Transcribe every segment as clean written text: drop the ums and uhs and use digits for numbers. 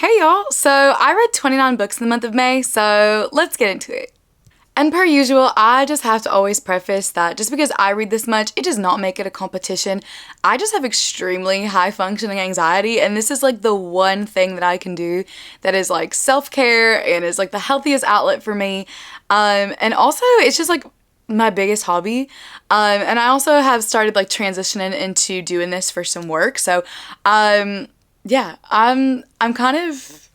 Hey y'all, so I read 29 books in the month of May, so let's get into it. And per usual, I just have to always preface that just because I read this much, it does not make it a competition. I just have extremely high functioning anxiety, and this is like the one thing that I can do that is like self-care and is like the healthiest outlet for me. And also it's just like my biggest hobby. And I also have started like transitioning into doing this for some work. So yeah, I'm kind of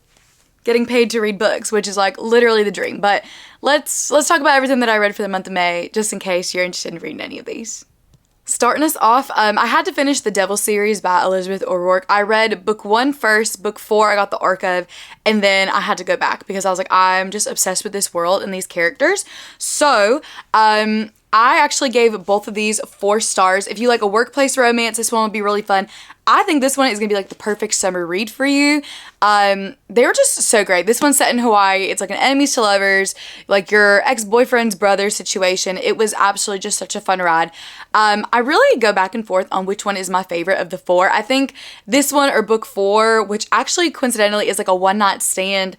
getting paid to read books, which is like literally the dream. But let's talk about everything that I read for the month of May, just in case you're interested in reading any of these. Starting us off, I had to finish the Devil series by Elizabeth O'Rourke. I read book 1 first, book 4 I got the arc of, and then I had to go back because I was like, I'm just obsessed with this world and these characters. So, I actually gave both of these 4 stars. If you like a workplace romance, this one would be really fun. I think this one is gonna be like the perfect summer read for you. They're just so great. This one's set in Hawaii. It's like an enemies to lovers, like your ex-boyfriend's brother situation. It was absolutely just such a fun ride. I really go back and forth on which one is my favorite of the 4. I think this one or book 4, which actually coincidentally is like a one-night stand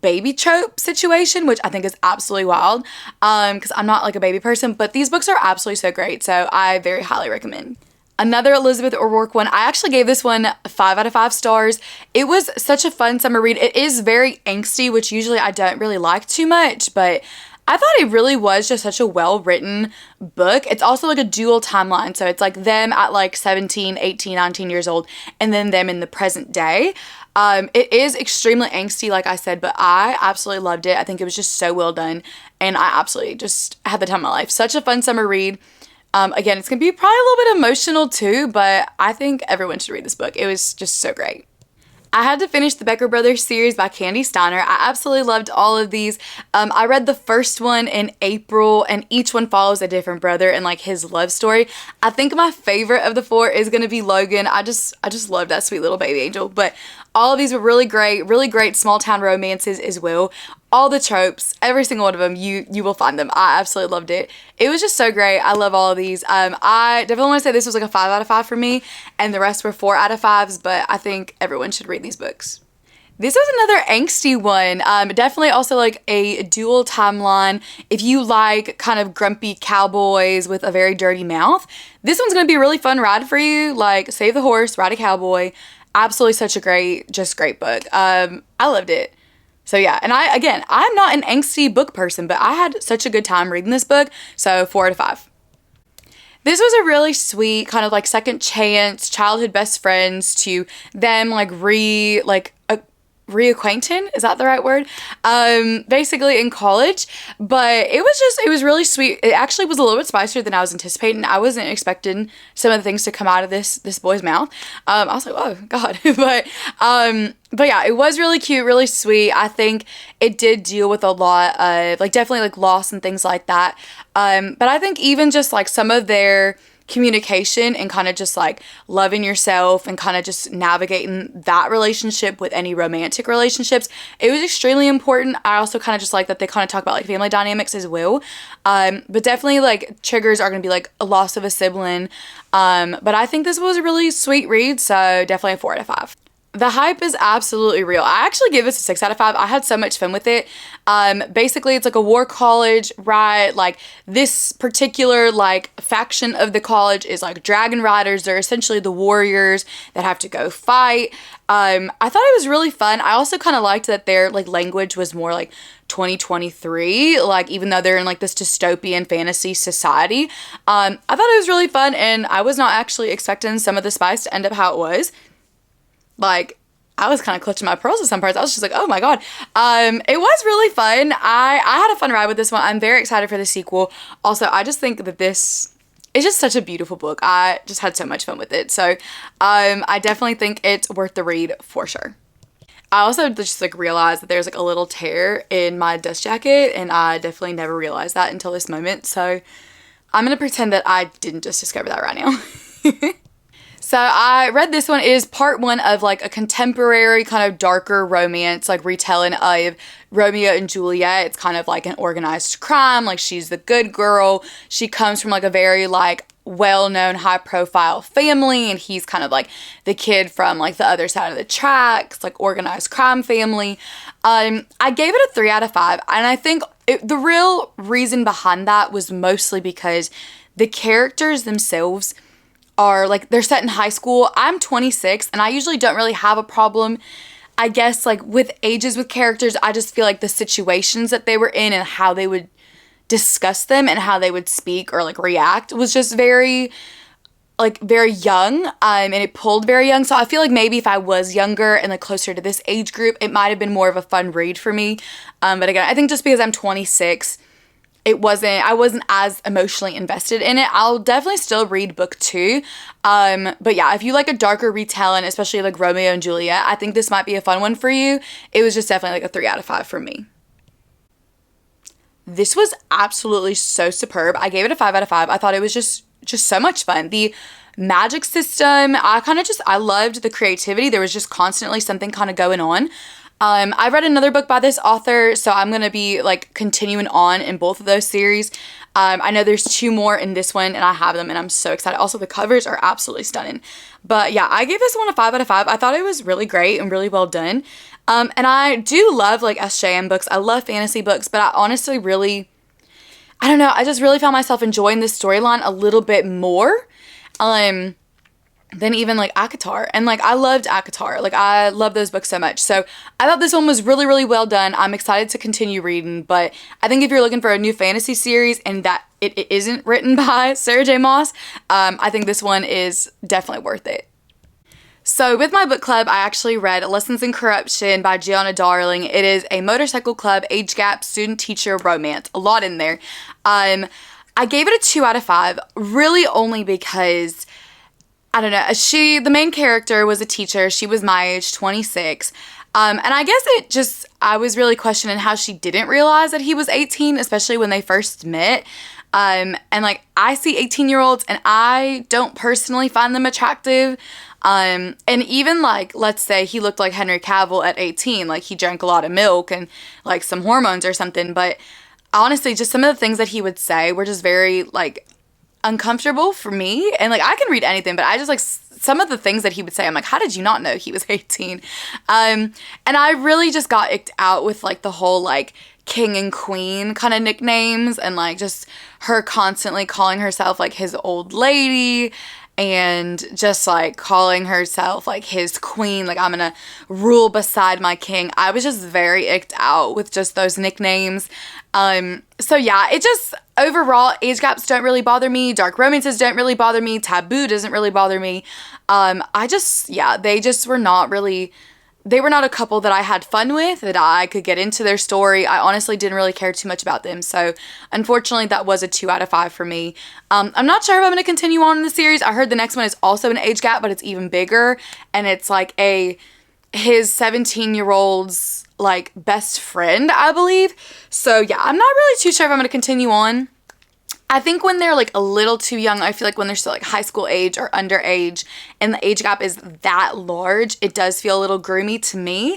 baby trope situation, which I think is absolutely wild because I'm not like a baby person, but these books are absolutely so great, so I very highly recommend. Another Elizabeth O'Rourke one, I actually gave this one 5 out of 5 stars. It was such a fun summer read. It is very angsty, which usually I don't really like too much, but I thought it really was just such a well-written book. It's also like a dual timeline, so it's like them at like 17, 18, 19 years old, and then them in the present day. It is extremely angsty, like I said, but I absolutely loved it. I think it was just so well done, and I absolutely just had the time of my life. Such a fun summer read. Again, it's gonna be probably a little bit emotional too, but I think everyone should read this book. It was just so great. I had to finish the Becker Brothers series by Candy Steiner. I absolutely loved all of these. I read the first one in April, and each one follows a different brother and like his love story. I think my favorite of the 4 is gonna be Logan. I just love that sweet little baby angel. But all of these were really great small town romances as well. All the tropes, every single one of them, you will find them. I absolutely loved it. It was just so great. I love all of these. I definitely want to say this was like a 5 out of 5 for me, and the rest were 4 out of 5s, but I think everyone should read these books. This was another angsty one. Definitely also like a dual timeline. If you like kind of grumpy cowboys with a very dirty mouth, this one's going to be a really fun ride for you. Like Save the Horse, Ride a Cowboy. Absolutely such a great book. I loved it. So yeah, and I'm not an angsty book person, but I had such a good time reading this book, so 4 out of 5. This was a really sweet kind of like second chance, childhood best friends to them like reacquainting, is that the right word? Basically in college, but it was really sweet. It actually was a little bit spicier than I was anticipating. I wasn't expecting some of the things to come out of this boy's mouth. I was like, oh god. But yeah, it was really cute, really sweet. I think it did deal with a lot of like definitely like loss and things like that. But I think even just like some of their communication and kind of just like loving yourself and kind of just navigating that relationship with any romantic relationships, it was extremely important. I also kind of just like that they kind of talk about like family dynamics as well, but definitely like triggers are gonna be like a loss of a sibling, but I think this was a really sweet read, so definitely a 4 out of 5. The hype is absolutely real. I actually give this a 6 out of 5. I had so much fun with it. Basically, it's like a war college, right? Like this particular like faction of the college is like dragon riders. They're essentially the warriors that have to go fight. I thought it was really fun. I also kind of liked that their like language was more like 2023, like even though they're in like this dystopian fantasy society. I thought it was really fun, and I was not actually expecting some of the spice to end up how it was. Like, I was kind of clutching my pearls at some parts. I was just like, oh my god. It was really fun. I had a fun ride with this one. I'm very excited for the sequel. Also, I just think that this is just such a beautiful book. I just had so much fun with it. So, I definitely think it's worth the read for sure. I also just like realized that there's like a little tear in my dust jacket, and I definitely never realized that until this moment. So, I'm gonna pretend that I didn't just discover that right now. So I read this one. It is part one of like a contemporary kind of darker romance, like retelling of Romeo and Juliet. It's kind of like an organized crime. Like she's the good girl. She comes from like a very like well-known high profile family, and he's kind of like the kid from like the other side of the tracks, like organized crime family. I gave it a 3 out of 5, and I think the real reason behind that was mostly because the characters themselves are like, they're set in high school. I'm 26 and I usually don't really have a problem, I guess, like with ages with characters. I just feel like the situations that they were in and how they would discuss them and how they would speak or like react was just very young, and it pulled very young. So I feel like maybe if I was younger and like closer to this age group, it might have been more of a fun read for me. But again, I think just because I'm 26, I wasn't as emotionally invested in it. I'll definitely still read book 2. But yeah, if you like a darker retelling, especially like Romeo and Juliet, I think this might be a fun one for you. It was just definitely like a 3 out of 5 for me. This was absolutely so superb. I gave it a 5 out of 5. I thought it was just so much fun. The magic system, I loved the creativity. There was just constantly something kind of going on. I read another book by this author, so I'm going to be like continuing on in both of those series. I know there's 2 more in this one, and I have them, and I'm so excited. Also, the covers are absolutely stunning. But yeah, I gave this one a 5 out of 5. I thought it was really great and really well done. And I do love like SJM books. I love fantasy books, but I honestly I don't know, I just really found myself enjoying this storyline a little bit more than even like ACOTAR. And like I loved ACOTAR. Like I love those books so much. So I thought this one was really, really well done. I'm excited to continue reading, but I think if you're looking for a new fantasy series and that it isn't written by Sarah J. Maas, I think this one is definitely worth it. So with my book club, I actually read Lessons in Corruption by Gianna Darling. It is a motorcycle club, age gap, student-teacher romance. A lot in there. I gave it a 2 out of 5, really only because, I don't know, the main character was a teacher. She was my age, 26. And I guess I was really questioning how she didn't realize that he was 18, especially when they first met. And like, I see 18-year-olds and I don't personally find them attractive. And even like, let's say he looked like Henry Cavill at 18, like he drank a lot of milk and like some hormones or something. But honestly, just some of the things that he would say were just very like uncomfortable for me. And like, I can read anything, but I just like some of the things that he would say, I'm like, how did you not know he was 18? And I really just got icked out with like the whole like king and queen kind of nicknames, and like just her constantly calling herself like his old lady, and just like calling herself like his queen, like I'm gonna rule beside my king. I was just very icked out with just those nicknames. So yeah, it just, overall, age gaps don't really bother me, dark romances don't really bother me, taboo doesn't really bother me. They were not a couple that I had fun with, that I could get into their story. I honestly didn't really care too much about them. So unfortunately, that was a 2 out of 5 for me. I'm not sure if I'm going to continue on in the series. I heard the next one is also an age gap, but it's even bigger. And it's like his 17-year-old's like best friend, I believe. So yeah, I'm not really too sure if I'm going to continue on. I think when they're like a little too young, I feel like when they're still like high school age or underage and the age gap is that large, it does feel a little groomy to me.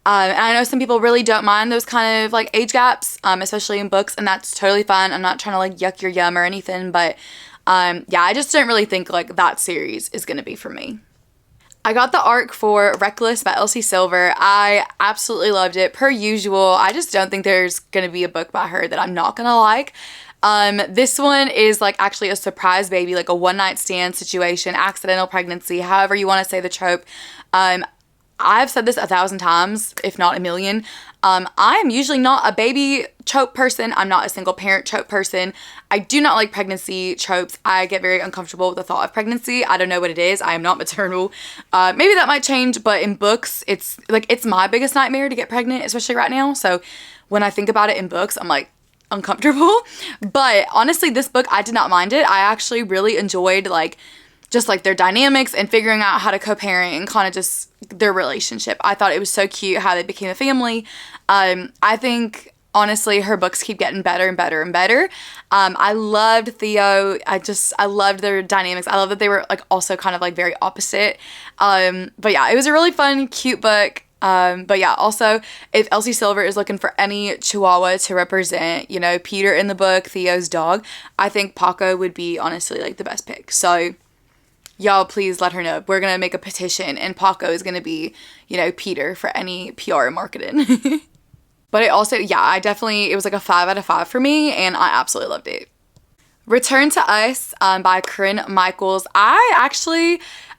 And I know some people really don't mind those kind of like age gaps, especially in books, and that's totally fine. I'm not trying to like yuck your yum or anything, but yeah, I just don't really think like that series is going to be for me. I got the arc for Reckless by Elsie Silver. I absolutely loved it. Per usual, I just don't think there's going to be a book by her that I'm not going to like. This one is like actually a surprise baby, like a one-night stand situation, accidental pregnancy, however you want to say the trope. I've said this 1,000 times, if not a million. I am usually not a baby trope person. I'm not a single parent trope person. I do not like pregnancy tropes. I get very uncomfortable with the thought of pregnancy. I don't know what it is. I am not maternal. Maybe that might change, but in books, it's my biggest nightmare to get pregnant, especially right now. So when I think about it in books, I'm like uncomfortable. But honestly, this book, I did not mind it. I actually really enjoyed just their dynamics and figuring out how to co-parent and kind of just their relationship. I thought it was so cute how they became a family. I think honestly, her books keep getting better and better and better. I loved Theo. I loved their dynamics. I love that they were like also kind of like very opposite. But yeah, it was a really fun, cute book. But yeah, also, if Elsie Silver is looking for any Chihuahua to represent, you know, Peter in the book, Theo's dog, I think Paco would be honestly like the best pick. So y'all please let her know. We're gonna make a petition and Paco is gonna be, you know, Peter for any PR and marketing. But it also, yeah, it was like a 5 out of 5 for me and I absolutely loved it. Return to Us by Corinne Michaels.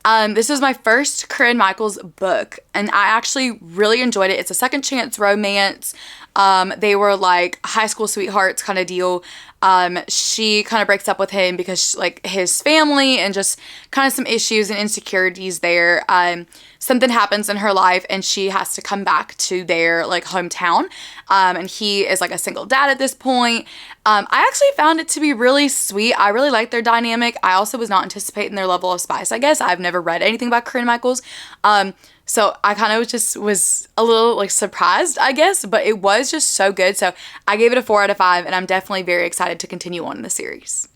This was my first Corinne Michaels book and I actually really enjoyed it. It's a second chance romance. They were like high school sweethearts kind of deal. She kind of breaks up with him because like his family and just kind of some issues and insecurities there. Something happens in her life and she has to come back to their like hometown. And he is like a single dad at this point. I actually found it to be really sweet. I really liked their dynamic. I also was not anticipating their level of spice, I guess. I've never read anything about Corinne Michaels. So I kind of just was a little like surprised, I guess, but it was just so good. So I gave it a 4 out of 5 and I'm definitely very excited to continue on in the series.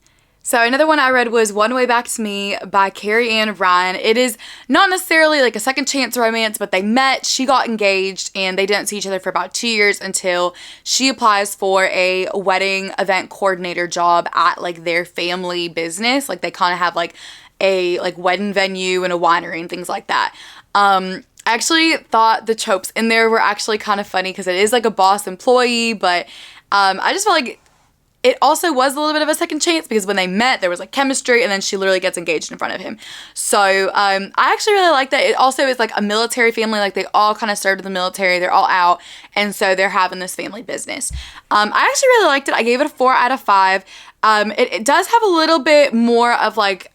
So another one I read was One Way Back to Me by Carrie Ann Ryan. It is not necessarily like a second chance romance, but they met, she got engaged, and they didn't see each other for about 2 years until she applies for a wedding event coordinator job at like their family business. Like they kind of have like a like wedding venue and a winery and things like that. I actually thought the tropes in there were actually kind of funny because it is like a boss employee, but I just felt like it also was a little bit of a second chance because when they met, there was like chemistry and then she literally gets engaged in front of him. So I actually really like that. It also is like a military family. Like they all kind of served in the military. They're all out. And so they're having this family business. I actually really liked it. I gave it a 4 out of 5. It does have a little bit more of like,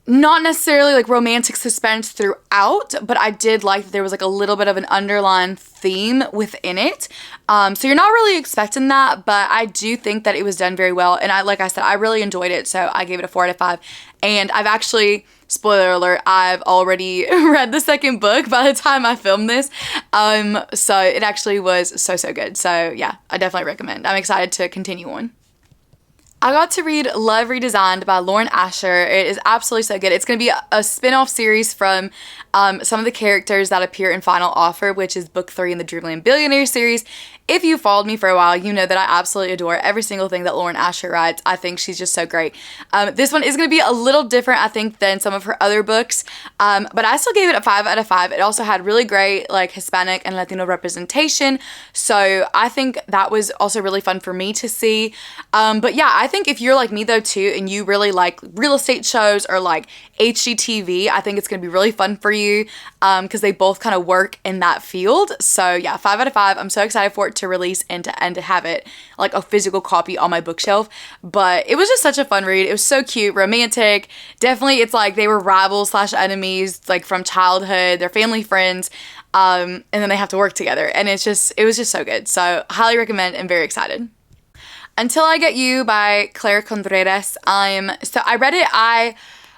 not necessarily like romantic suspense throughout, but I did like that there was like a little bit of an underlying theme within it. So you're not really expecting that, but I do think that it was done very well. And like I said, I really enjoyed it. So I gave it a 4 out of 5. And I've actually, spoiler alert, I've already read the second book by the time I filmed this. So it actually was so good. So yeah, I definitely recommend. I'm excited to continue on. I got to read Love Redesigned by Lauren Asher. It is absolutely so good. It's going to be a spin-off series from some of the characters that appear in Final Offer, which is book 3 in the Dreamland Billionaire series. If you followed me for a while, you know that I absolutely adore every single thing that Lauren Asher writes. I think she's just so great. This one is going to be a little different, I think, than some of her other books, but I still gave it a 5 out of 5. It also had really great like Hispanic and Latino representation, so I think that was also really fun for me to see. But yeah, I think if you're like me though too, and you really like real estate shows or like HGTV, I think it's going to be really fun for you because they both kind of work in that field. So yeah, 5 out of 5. I'm so excited for it to release and to have it like a physical copy on my bookshelf. But it was just such a fun read. It was so cute, romantic. Definitely, it's like they were rivals / enemies like from childhood. They're family friends, and then they have to work together, and it was just so good. So highly recommend and very excited. Until I Get You by Claire Contreras. So I read it. I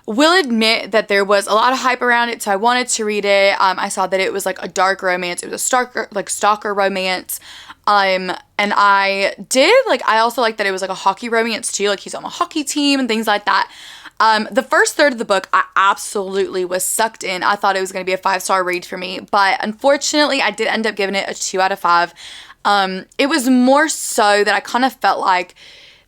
will admit that there was a lot of hype around it, so I wanted to read it. I saw that it was like a dark romance. It was a stalker romance. And I also like that it was like a hockey romance too. Like he's on a hockey team and things like that. The first third of the book, I absolutely was sucked in. I thought it was going to be a 5-star read for me, but unfortunately I did end up giving it a 2 out of 5. It was more so that I kind of felt like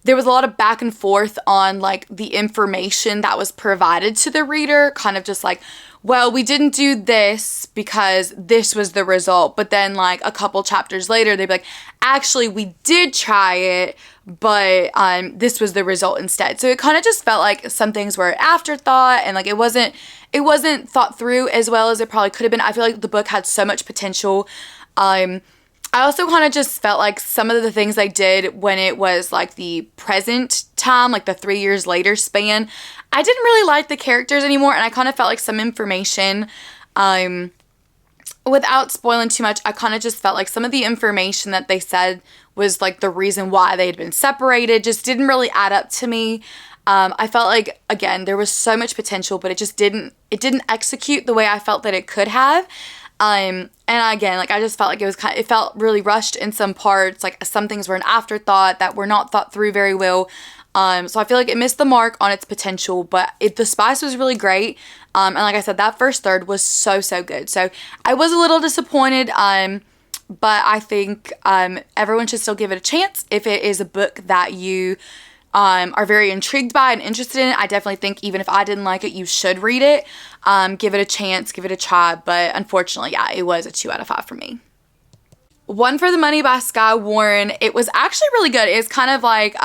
there was a lot of back and forth on like the information that was provided to the reader, kind of just like, well, we didn't do this because this was the result. But then like a couple chapters later, they'd be like, actually, we did try it, but this was the result instead. So it kind of just felt like some things were afterthought and like it wasn't thought through as well as it probably could have been. I feel like the book had so much potential. I also kind of just felt like some of the things I did when it was like the present time, like the 3 years later span, I didn't really like the characters anymore, and I kind of felt like some information, without spoiling too much, I kind of just felt like some of the information that they said was like the reason why they had been separated just didn't really add up to me. I felt like, again, there was so much potential, but it didn't execute the way I felt that it could have. And again, like, I just felt like it felt really rushed in some parts. Like, some things were an afterthought that were not thought through very well. So I feel like it missed the mark on its potential, but the spice was really great. And like I said, that first third was so, so good. So I was a little disappointed, but I think everyone should still give it a chance if it is a book that you are very intrigued by and interested in. I definitely think even if I didn't like it, you should read it. Give it a chance, give it a try. But unfortunately, yeah, it was a 2 out of 5 for me. One for the Money by Skye Warren. It was actually really good. It's kind of like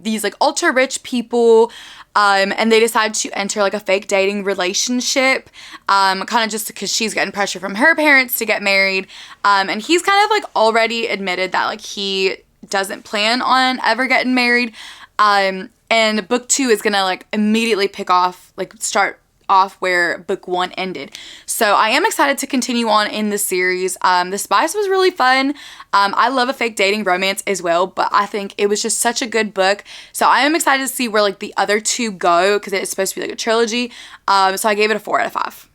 these like ultra rich people, and they decide to enter like a fake dating relationship, kind of just because she's getting pressure from her parents to get married, and he's kind of like already admitted that like he doesn't plan on ever getting married, and book 2 is gonna like immediately start off where book 1 ended. So I am excited to continue on in the series. The Spice was really fun. I love a fake dating romance as well, but I think it was just such a good book. So I am excited to see where like the other 2 go, because it's supposed to be like a trilogy. So I gave it a 4 out of 5.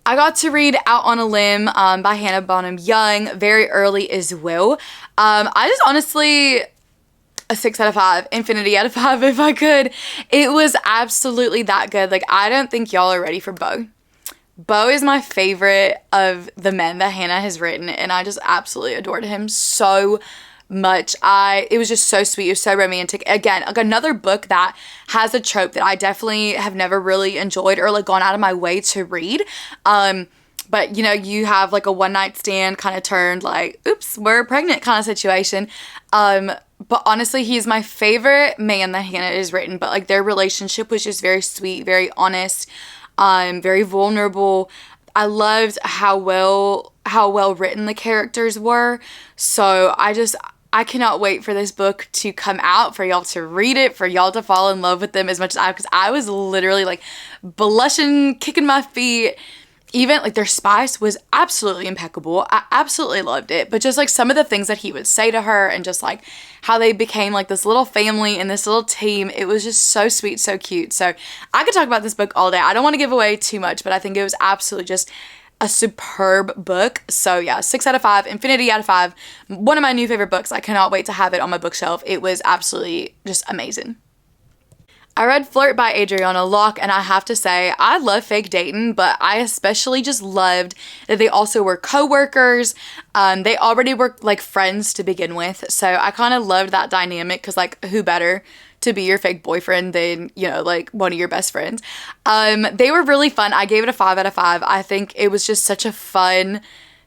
I got to read Out on a Limb by Hannah Bonham Young very early as well. I just honestly, a 6 out of 5, infinity out of 5 if I could. It was absolutely that good. Like, I don't think y'all are ready for Beau. Beau is my favorite of the men that Hannah has written, and I just absolutely adored him so much. It was just so sweet. It was so romantic. Again, like another book that has a trope that I definitely have never really enjoyed or like gone out of my way to read. But, you know, you have like a one night stand kind of turned like, oops, we're pregnant kind of situation. But honestly, he's my favorite man that Hannah has written. But like their relationship was just very sweet, very honest, very vulnerable. I loved how well written the characters were. So I cannot wait for this book to come out, for y'all to read it, for y'all to fall in love with them as much as because I was literally like blushing, kicking my feet. Even like their spice was absolutely impeccable. I absolutely loved it. But just like some of the things that he would say to her and just like how they became like this little family and this little team, it was just so sweet, so cute. So I could talk about this book all day. I don't want to give away too much, but I think it was absolutely just a superb book. So yeah, 6 out of 5, infinity out of 5. One of my new favorite books. I cannot wait to have it on my bookshelf. It was absolutely just amazing. I read Flirt by Adriana Locke, and I have to say, I love fake dating, but I especially just loved that they also were co-workers. They already were like friends to begin with, so I kind of loved that dynamic because like who better to be your fake boyfriend than, you know, like one of your best friends. They were really fun. I gave it a 5 out of 5. I think it was just such a fun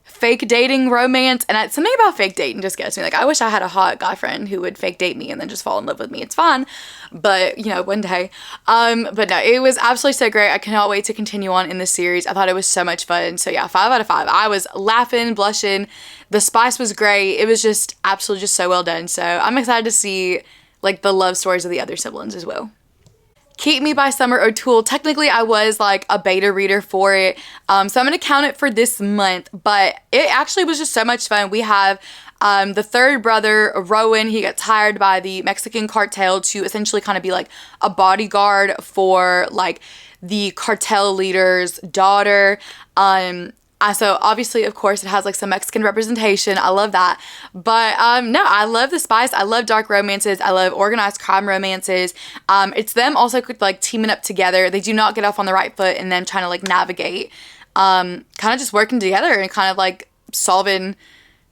fake dating romance, and something about fake dating just gets me. Like, I wish I had a hot guy friend who would fake date me and then just fall in love with me. It's fun, but you know, one day. But no, it was absolutely so great. I cannot wait to continue on in this series. I thought it was so much fun. So yeah, 5 out of 5. I was laughing, blushing. The spice was great. It was just absolutely just so well done. So I'm excited to see like the love stories of the other siblings as well. Keep Me by Summer O'Toole. Technically, I was like a beta reader for it, so I'm going to count it for this month, but it actually was just so much fun. We have the third brother, Rowan. He gets hired by the Mexican cartel to essentially kind of be like a bodyguard for like the cartel leader's daughter. So obviously, of course, it has like some Mexican representation. I love that. But no, I love the spice. I love dark romances. I love organized crime romances. It's them also like teaming up together. They do not get off on the right foot and then trying to like navigate, kind of just working together and kind of like solving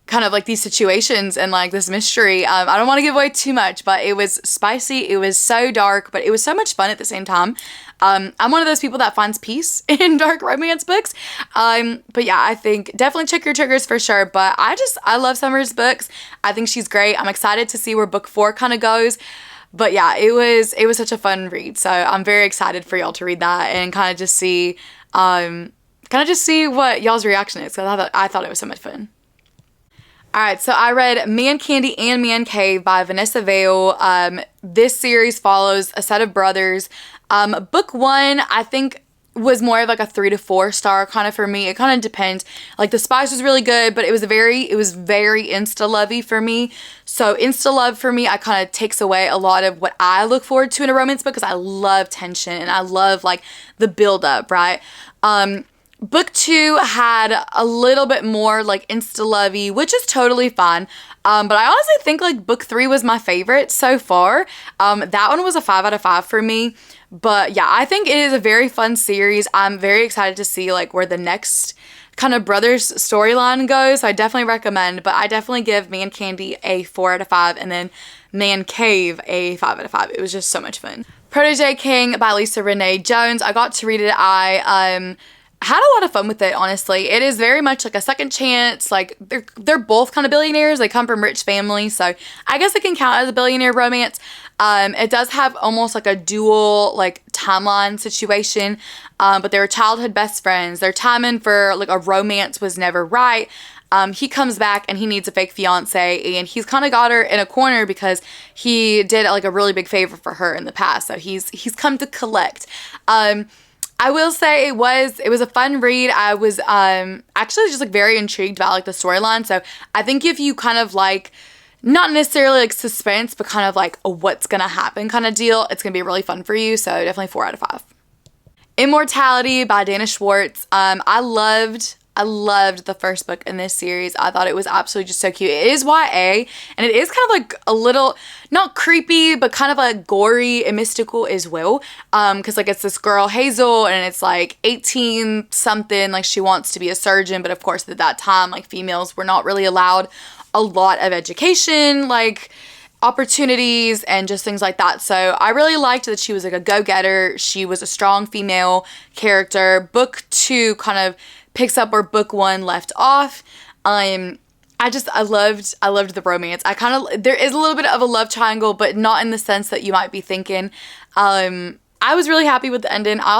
kind of like these situations and like this mystery. I don't want to give away too much, but it was spicy. It was so dark, but it was so much fun at the same time. I'm one of those people that finds peace in dark romance books. But yeah, I think definitely check your triggers for sure. But I love Summer's books. I think she's great. I'm excited to see where book 4 kind of goes. But yeah, it was such a fun read. So I'm very excited for y'all to read that and kind of just see what y'all's reaction is. Because I thought it was so much fun. Alright, so I read Man Candy and Man Cave by Vanessa Vale. This series follows a set of brothers. Book 1, I think, was more of like a 3 to 4 star kind of for me. It kind of depends. Like the spice was really good, but it was very insta-lovey for me. So insta-love for me, I kind of takes away a lot of what I look forward to in a romance book because I love tension and I love like the build-up, right? Book 2 had a little bit more like insta-lovey, which is totally fine. But I honestly think like book 3 was my favorite so far. That one was a 5 out of 5 for me. But yeah, I think it is a very fun series. I'm very excited to see like where the next kind of brothers storyline goes. So I definitely recommend, but I definitely give Man Candy a 4 out of 5 and then Man Cave a 5 out of 5. It was just so much fun. Protege King by Lisa Renee Jones. I got to read it. I had a lot of fun with it, honestly. It is very much like a second chance. Like they're both kind of billionaires. They come from rich families, so I guess it can count as a billionaire romance. It does have almost like a dual like timeline situation, but they were childhood best friends. Their timing for like a romance was never right. He comes back and he needs a fake fiance, and he's kind of got her in a corner because he did like a really big favor for her in the past. So he's come to collect. I will say it was a fun read. I was actually just like very intrigued about like the storyline. So I think if you kind of like, not necessarily like suspense, but kind of like a what's gonna happen kind of deal, it's gonna be really fun for you. So definitely 4 out of 5. Immortality by Dana Schwartz. I loved the first book in this series. I thought it was absolutely just so cute. It is YA, and it is kind of like a little, not creepy, but kind of like gory and mystical as well. Because like it's this girl, Hazel, and it's like 18 something, like she wants to be a surgeon, but of course at that time, like females were not really allowed a lot of education, like opportunities and just things like that. So I really liked that she was like a go-getter. She was a strong female character. Book 2 kind of picks up where book 1 left off. I loved the romance. There is a little bit of a love triangle, but not in the sense that you might be thinking. I was really happy with the ending. I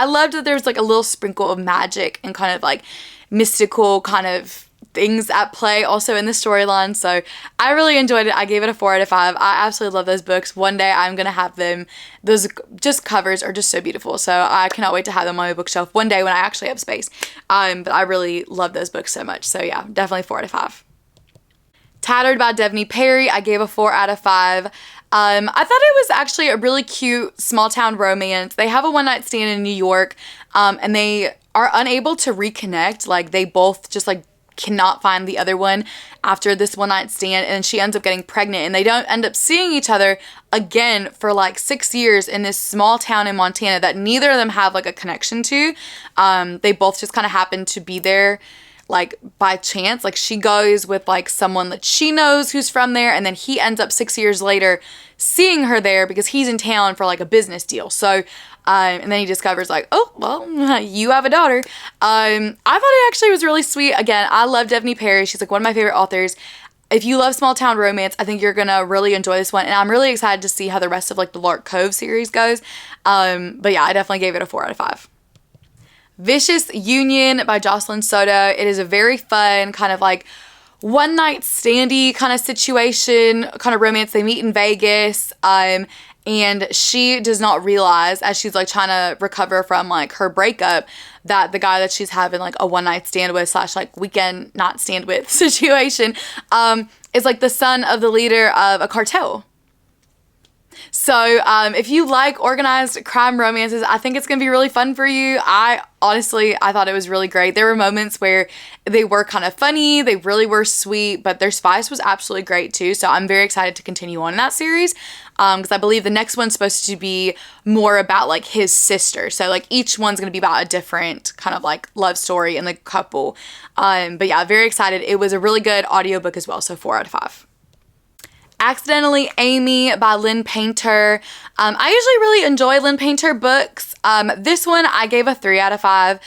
loved that there was like a little sprinkle of magic and kind of like mystical kind of things at play also in the storyline. So I really enjoyed it. I gave it a 4 out of 5. I absolutely love those books. One day I'm gonna have them. Those just covers are just so beautiful. So I cannot wait to have them on my bookshelf one day when I actually have space. But I really love those books so much. So yeah, definitely 4 out of 5. Tattered by Devney Perry. I gave a 4 out of 5. I thought it was actually a really cute small town romance. They have a one night stand in New York, and they are unable to reconnect. Like they both just like cannot find the other one after this one night stand, and she ends up getting pregnant, and they don't end up seeing each other again for like 6 years in this small town in Montana that neither of them have like a connection to. They both just kind of happen to be there like by chance. Like she goes with like someone that she knows who's from there, and then he ends up 6 years later seeing her there because he's in town for like a business deal. So and then he discovers like, oh, well, you have a daughter. I thought it actually was really sweet. Again, I love Devney Perry. She's like one of my favorite authors. If you love small town romance, I think you're gonna really enjoy this one, and I'm really excited to see how the rest of like the Lark Cove series goes. But yeah, I definitely gave it a 4 out of 5. Vicious Union by Jocelyn Soto. It is a very fun kind of like one night standy kind of situation, kind of romance. They meet in Vegas, and she does not realize, as she's like trying to recover from like her breakup, that the guy that she's having like a one night stand with / like weekend not stand with situation is like the son of the leader of a cartel. So if you like organized crime romances, I think it's going to be really fun for you. I thought it was really great. There were moments where they were kind of funny. They really were sweet, but their spice was absolutely great too. So I'm very excited to continue on in that series because I believe the next one's supposed to be more about like his sister. So like each one's going to be about a different kind of like love story in the couple. But yeah, very excited. It was a really good audiobook as well. So 4 out of 5. Accidentally Amy by Lynn Painter. I usually really enjoy Lynn Painter books. This one I gave a 3 out of 5.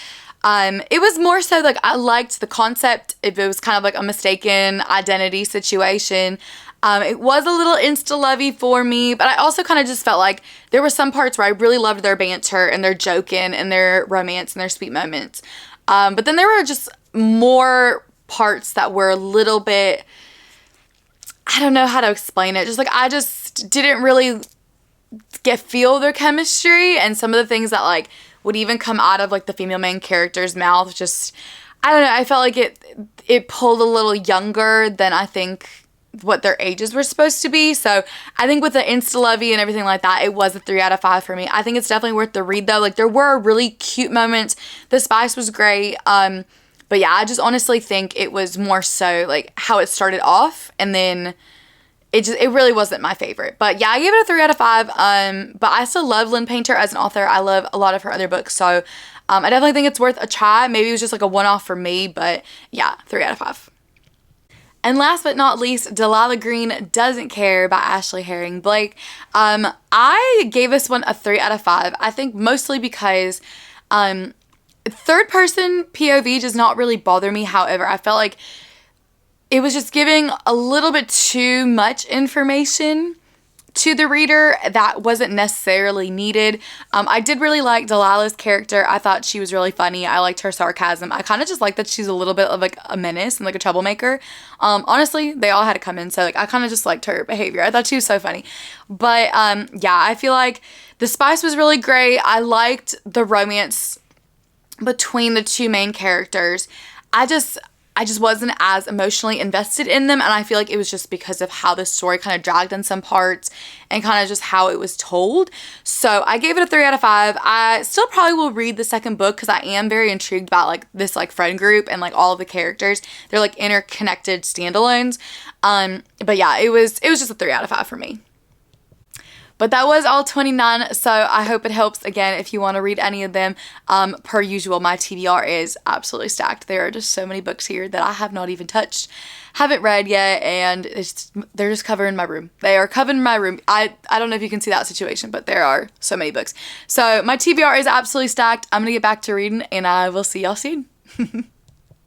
It was more so like I liked the concept. If it was kind of like a mistaken identity situation. It was a little insta-lovey for me, but I also kind of just felt like there were some parts where I really loved their banter and their joking and their romance and their sweet moments. But then there were just more parts that were a little bit, I don't know how to explain it. Just like I just didn't really feel their chemistry, and some of the things that like would even come out of like the female main character's mouth, just I don't know. I felt like it pulled a little younger than I think what their ages were supposed to be. So I think with the insta-lovey and everything like that, it was a 3 out of 5 for me. I think it's definitely worth the read though. Like there were really cute moments. The spice was great. But yeah, I just honestly think it was more so like how it started off, and then it really wasn't my favorite. But yeah, I gave it a 3 out of 5. But I still love Lynn Painter as an author. I love a lot of her other books. So I definitely think it's worth a try. Maybe it was just like a one-off for me, but yeah, 3 out of 5. And last but not least, Delilah Green Doesn't Care by Ashley Herring Blake. I gave this one a 3 out of 5. I think mostly because third person POV does not really bother me. However, I felt like it was just giving a little bit too much information to the reader that wasn't necessarily needed. I did really like Delilah's character. I thought she was really funny. I liked her sarcasm. I kind of just like that she's a little bit of like a menace and like a troublemaker. Honestly, they all had to come in, so like I kind of just liked her behavior. I thought she was so funny. But yeah, I feel like the spice was really great. I liked the romance between the two main characters. I just wasn't as emotionally invested in them, and I feel like it was just because of how the story kind of dragged in some parts and kind of just how it was told. So I gave it a 3 out of 5. I still probably will read the second book because I am very intrigued about like this like friend group and like all of the characters. They're like interconnected standalones. But yeah, it was just a 3 out of 5 for me. But that was all 29, so I hope it helps. Again, if you want to read any of them, per usual, my TBR is absolutely stacked. There are just so many books here that I have not even touched, haven't read yet, and they're just covering my room. They are covering my room. I don't know if you can see that situation, but there are so many books. So my TBR is absolutely stacked. I'm going to get back to reading, and I will see y'all soon.